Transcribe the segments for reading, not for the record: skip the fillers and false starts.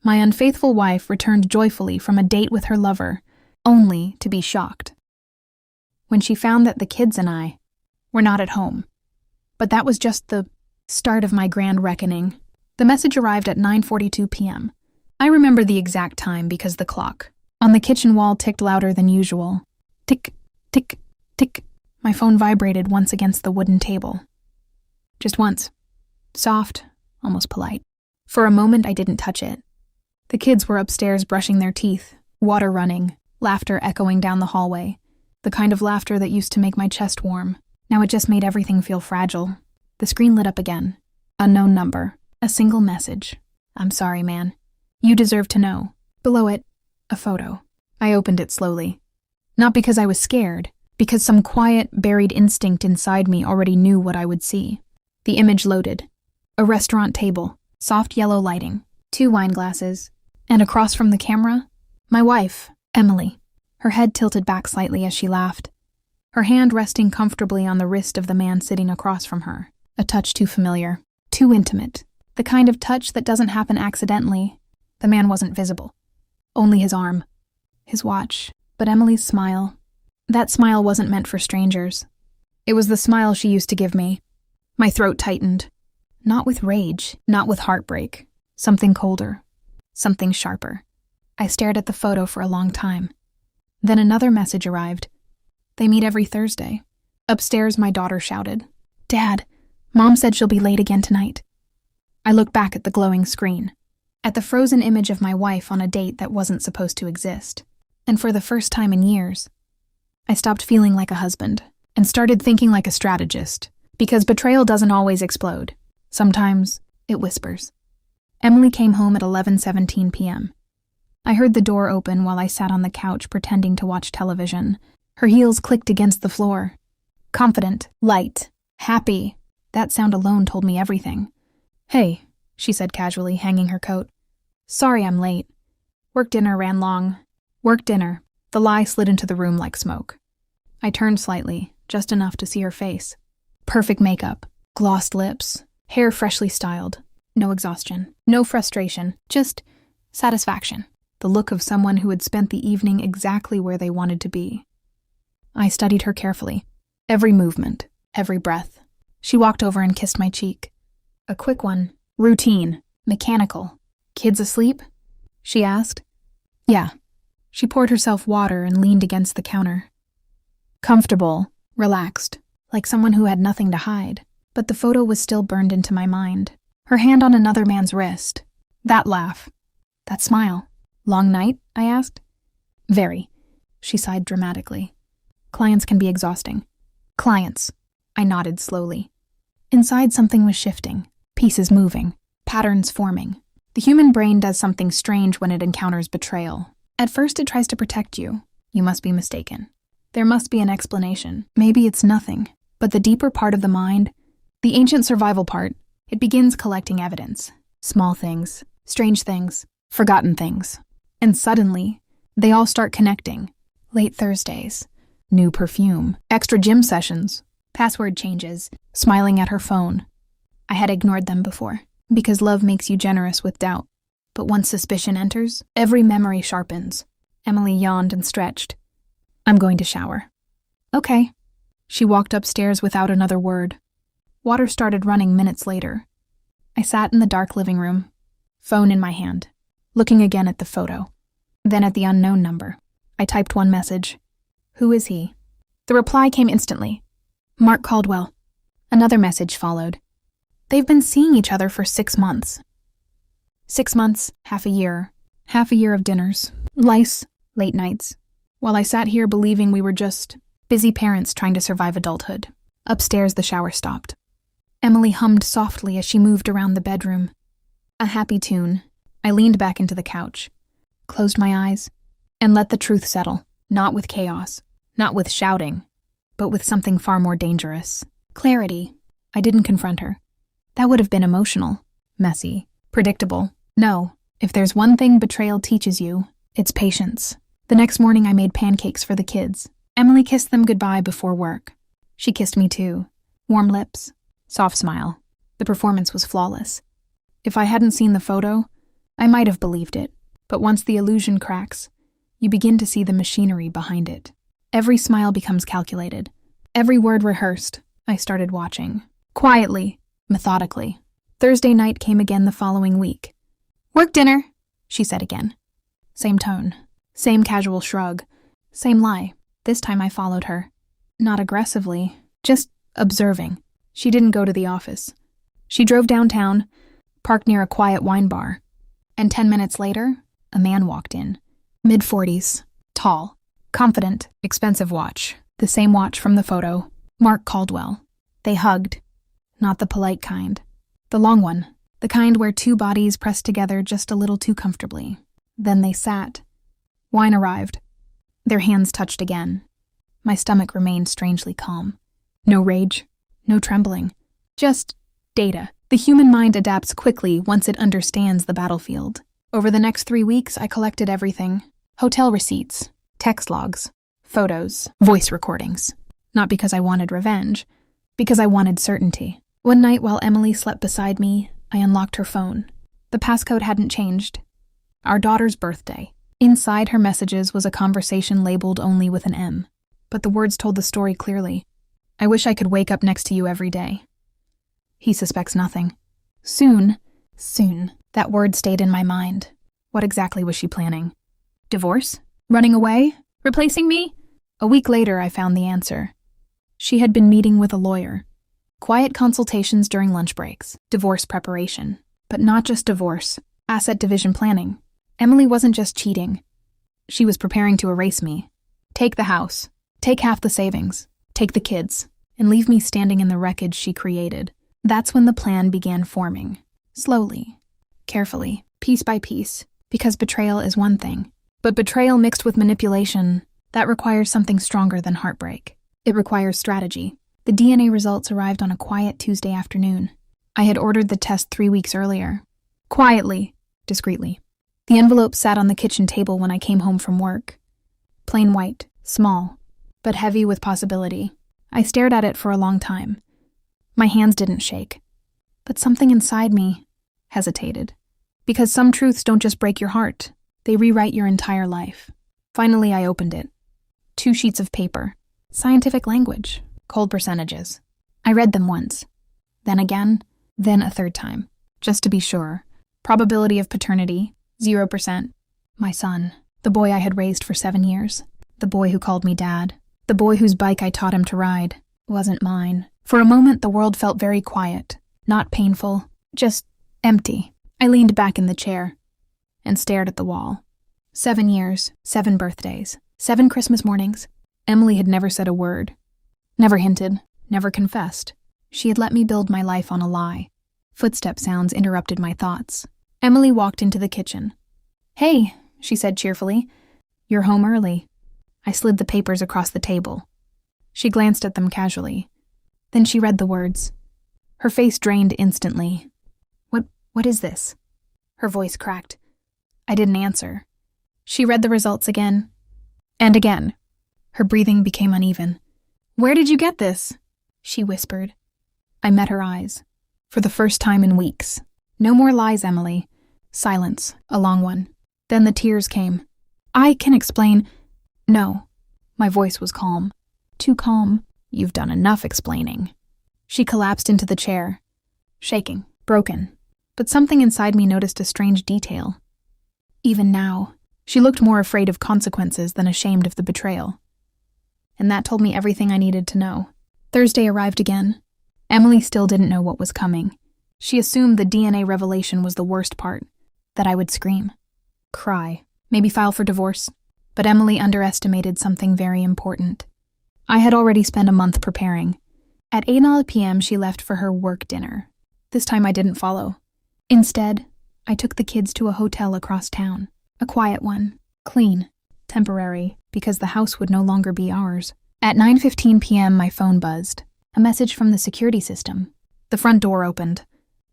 My unfaithful wife returned joyfully from a date with her lover, only to be shocked when she found that the kids and I were not at home. But that was just the start of my grand reckoning. The message arrived at 9:42 p.m. I remember the exact time because the clock on the kitchen wall ticked louder than usual. Tick, tick, tick. My phone vibrated once against the wooden table. Just once. Soft, almost polite. For a moment, I didn't touch it. The kids were upstairs brushing their teeth, water running, laughter echoing down the hallway. The kind of laughter that used to make my chest warm. Now it just made everything feel fragile. The screen lit up again. Unknown number. A single message. I'm sorry, man. You deserve to know. Below it, a photo. I opened it slowly. Not because I was scared, because some quiet, buried instinct inside me already knew what I would see. The image loaded. A restaurant table, soft yellow lighting, 2 wine glasses, and across from the camera, my wife, Emily. Her head tilted back slightly as she laughed, her hand resting comfortably on the wrist of the man sitting across from her. A touch too familiar, too intimate, the kind of touch that doesn't happen accidentally. The man wasn't visible. Only his arm, his watch, but Emily's smile. That smile wasn't meant for strangers. It was the smile she used to give me. My throat tightened. Not with rage, not with heartbreak. Something colder, something sharper. I stared at the photo for a long time. Then another message arrived. They meet every Thursday. Upstairs, my daughter shouted, "Dad, Mom said she'll be late again tonight." I looked back at the glowing screen, at the frozen image of my wife on a date that wasn't supposed to exist. And for the first time in years, I stopped feeling like a husband and started thinking like a strategist, because betrayal doesn't always explode. Sometimes it whispers. Emily came home at 11:17 p.m. I heard the door open while I sat on the couch pretending to watch television. Her heels clicked against the floor. Confident, light, happy. That sound alone told me everything. "Hey," she said casually, hanging her coat. "Sorry I'm late. Work dinner ran long." Work dinner. The lie slid into the room like smoke. I turned slightly, just enough to see her face. Perfect makeup, glossed lips, hair freshly styled. No exhaustion, no frustration, just satisfaction. The look of someone who had spent the evening exactly where they wanted to be. I studied her carefully. Every movement, every breath. She walked over and kissed my cheek. A quick one. Routine. Mechanical. "Kids asleep?" she asked. "Yeah." She poured herself water and leaned against the counter. Comfortable, relaxed, like someone who had nothing to hide. But the photo was still burned into my mind. Her hand on another man's wrist. That laugh. That smile. "Long night?" I asked. "Very." She sighed dramatically. "Clients can be exhausting." "Clients." I nodded slowly. Inside, something was shifting. Pieces moving. Patterns forming. The human brain does something strange when it encounters betrayal. At first, it tries to protect you. You must be mistaken. There must be an explanation. Maybe it's nothing. But the deeper part of the mind, the ancient survival part, it begins collecting evidence. Small things, strange things, forgotten things. And suddenly, they all start connecting. Late Thursdays, new perfume, extra gym sessions, password changes, smiling at her phone. I had ignored them before, because love makes you generous with doubt. But once suspicion enters, every memory sharpens. Emily yawned and stretched. "I'm going to shower." "Okay." She walked upstairs without another word. Water started running minutes later. I sat in the dark living room, phone in my hand, looking again at the photo, then at the unknown number. I typed one message. "Who is he?" The reply came instantly. "Mark Caldwell." Another message followed. "They've been seeing each other for 6 months." 6 months, half a year of dinners, lice, late nights, while I sat here believing we were just busy parents trying to survive adulthood. Upstairs, the shower stopped. Emily hummed softly as she moved around the bedroom. A happy tune. I leaned back into the couch, closed my eyes, and let the truth settle. Not with chaos, not with shouting, but with something far more dangerous. Clarity. I didn't confront her. That would have been emotional, messy, predictable. No, if there's one thing betrayal teaches you, it's patience. The next morning I made pancakes for the kids. Emily kissed them goodbye before work. She kissed me too. Warm lips, soft smile. The performance was flawless. If I hadn't seen the photo, I might have believed it, but once the illusion cracks, you begin to see the machinery behind it. Every smile becomes calculated. Every word rehearsed. I started watching. Quietly, methodically. Thursday night came again the following week. "Work dinner," she said again. Same tone. Same casual shrug. Same lie. This time I followed her. Not aggressively, just observing. She didn't go to the office. She drove downtown, parked near a quiet wine bar, and 10 minutes later, a man walked in. Mid-40s, tall, confident, expensive watch. The same watch from the photo. Mark Caldwell. They hugged. Not the polite kind. The long one. The kind where two bodies pressed together just a little too comfortably. Then they sat. Wine arrived. Their hands touched again. My stomach remained strangely calm. No rage. No trembling. Just data. The human mind adapts quickly once it understands the battlefield. Over the next 3 weeks, I collected everything. Hotel receipts, text logs, photos, voice recordings. Not because I wanted revenge, because I wanted certainty. One night while Emily slept beside me, I unlocked her phone. The passcode hadn't changed. Our daughter's birthday. Inside her messages was a conversation labeled only with an M. But the words told the story clearly. "I wish I could wake up next to you every day." He suspects nothing. Soon, that word stayed in my mind. What exactly was she planning? Divorce? Running away? Replacing me? A week later, I found the answer. She had been meeting with a lawyer. Quiet consultations during lunch breaks. Divorce preparation. But not just divorce. Asset division planning. Emily wasn't just cheating. She was preparing to erase me. Take the house. Take half the savings. Take the kids. And leave me standing in the wreckage she created. That's when the plan began forming. Slowly. Carefully. Piece by piece. Because betrayal is one thing. But betrayal mixed with manipulation, that requires something stronger than heartbreak. It requires strategy. The DNA results arrived on a quiet Tuesday afternoon. I had ordered the test 3 weeks earlier. Quietly. Discreetly. The envelope sat on the kitchen table when I came home from work. Plain white. Small. But heavy with possibility. I stared at it for a long time. My hands didn't shake. But something inside me hesitated. Because some truths don't just break your heart. They rewrite your entire life. Finally, I opened it. 2 sheets of paper. Scientific language. Cold percentages. I read them once. Then again. Then a third time. Just to be sure. Probability of paternity. 0%. My son. The boy I had raised for 7 years. The boy who called me dad. The boy whose bike I taught him to ride. Wasn't mine. For a moment, the world felt very quiet. Not painful. Just empty. I leaned back in the chair and stared at the wall. 7 years, 7 birthdays, 7 Christmas mornings. Emily had never said a word. Never hinted, never confessed. She had let me build my life on a lie. Footstep sounds interrupted my thoughts. Emily walked into the kitchen. "Hey," she said cheerfully. "You're home early." I slid the papers across the table. She glanced at them casually. Then she read the words. Her face drained instantly. What is this?" Her voice cracked. I didn't answer. She read the results again. And again. Her breathing became uneven. "Where did you get this?" she whispered. I met her eyes. For the first time in weeks. No more lies, Emily. Silence, a long one. Then the tears came. "I can explain." "No." My voice was calm. Too calm. "You've done enough explaining." She collapsed into the chair. Shaking. Broken. But something inside me noticed a strange detail. Even now, she looked more afraid of consequences than ashamed of the betrayal. And that told me everything I needed to know. Thursday arrived again. Emily still didn't know what was coming. She assumed the DNA revelation was the worst part, that I would scream, cry, maybe file for divorce. But Emily underestimated something very important. I had already spent a month preparing. At 8 p.m., she left for her work dinner. This time I didn't follow. Instead, I took the kids to a hotel across town. A quiet one. Clean. Temporary, because the house would no longer be ours. At 9:15 p.m., my phone buzzed. A message from the security system. The front door opened.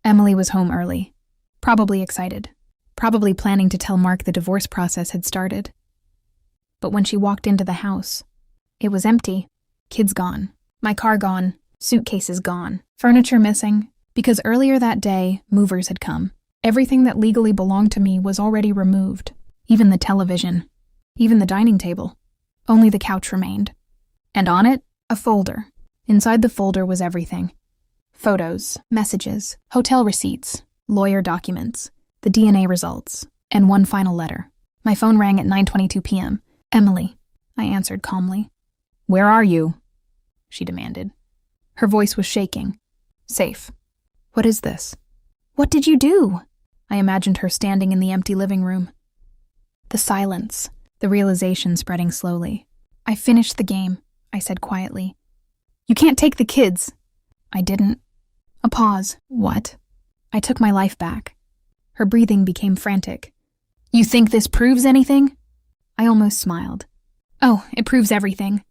Emily was home early. Probably excited. Probably planning to tell Mark the divorce process had started. But when she walked into the house, it was empty. Kids gone. My car gone. Suitcases gone. Furniture missing. Because earlier that day, movers had come. Everything that legally belonged to me was already removed. Even the television. Even the dining table. Only the couch remained. And on it, a folder. Inside the folder was everything. Photos, messages, hotel receipts, lawyer documents, the DNA results, and one final letter. My phone rang at 9:22 p.m. "Emily," I answered calmly. "Where are you?" she demanded. Her voice was shaking. "Safe." "What is this?" "What did you do?" I imagined her standing in the empty living room. The silence, the realization spreading slowly. "I finished the game," I said quietly. "You can't take the kids." "I didn't." A pause. "What?" "I took my life back." Her breathing became frantic. "You think this proves anything?" I almost smiled. "Oh, it proves everything."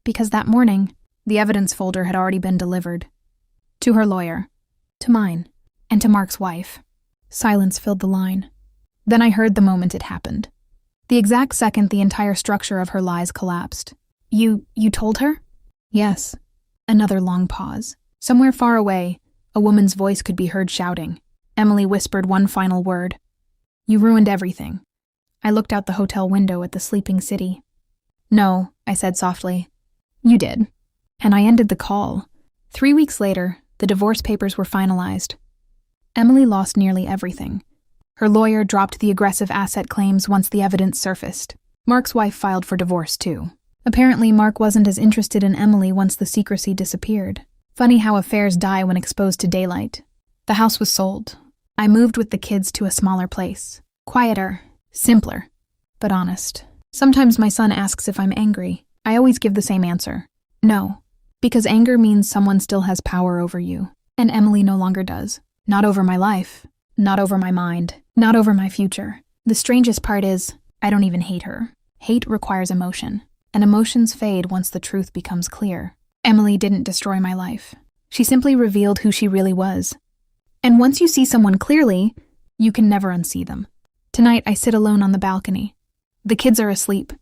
Because that morning, the evidence folder had already been delivered. To her lawyer. To mine. And to Mark's wife. Silence filled the line. Then I heard the moment it happened. The exact second the entire structure of her lies collapsed. You told her?" "Yes." Another long pause. Somewhere far away, a woman's voice could be heard shouting. Emily whispered one final word. "You ruined everything." I looked out the hotel window at the sleeping city. "No," I said softly. "You did." And I ended the call. 3 weeks later, the divorce papers were finalized. Emily lost nearly everything. Her lawyer dropped the aggressive asset claims once the evidence surfaced. Mark's wife filed for divorce, too. Apparently, Mark wasn't as interested in Emily once the secrecy disappeared. Funny how affairs die when exposed to daylight. The house was sold. I moved with the kids to a smaller place. Quieter, simpler, but honest. Sometimes my son asks if I'm angry. I always give the same answer. No, because anger means someone still has power over you, and Emily no longer does. Not over my life, not over my mind, not over my future. The strangest part is, I don't even hate her. Hate requires emotion, and emotions fade once the truth becomes clear. Emily didn't destroy my life. She simply revealed who she really was. And once you see someone clearly, you can never unsee them. Tonight, I sit alone on the balcony. The kids are asleep.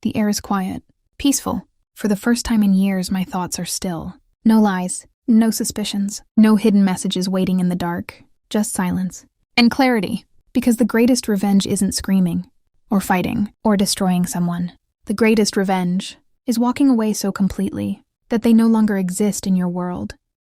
The air is quiet, peaceful. For the first time in years, my thoughts are still. No lies, no suspicions, no hidden messages waiting in the dark. Just silence. And clarity, because the greatest revenge isn't screaming, or fighting, or destroying someone. The greatest revenge is walking away so completely that they no longer exist in your world.